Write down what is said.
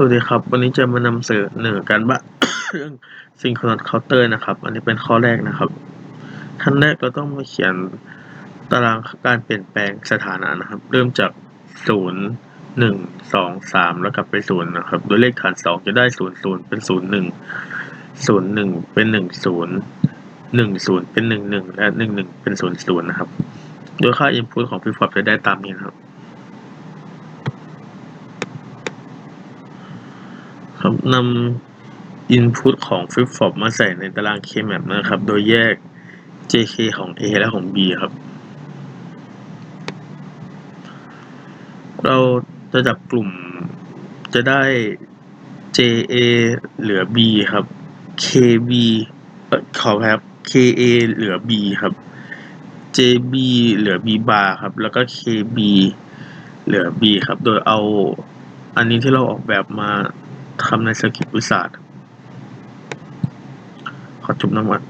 สวัสดีครับวันนี้จะมานำเสนอการบ้าน เรื่อง Synchronous Counter นะครับอันนี้เป็นข้อแรกนะครับขั้นแรกเราต้องมาเขียนตารางการเปลี่ยนแปลงสถานะนะครับเริ่มจาก0 1 2 3แล้วกลับไป0นะครับโดยเลขฐาน2จะได้0 0เป็น0 1 0 1เป็น1 0 1 0เป็น1 1และ1 1เป็น0 0นะครับโดยค่า input ของ flip-flop จะได้ตามนี้นะครับครับนำ input ของ flip-flop มาใส่ในตาราง K-map นะครับโดยแยก JK ของ A และของ B ครับเราจะจับกลุ่มจะได้ JA เหลือ B ครับ KB ขอครับ KA เหลือ B ครับ JB เหลือ B bar ครับแล้วก็ KB เหลือ B ครับโดยเอาอันนี้ที่เราออกแบบมาทำใน Circuit Wizard ขอจุ่มน้ำมัน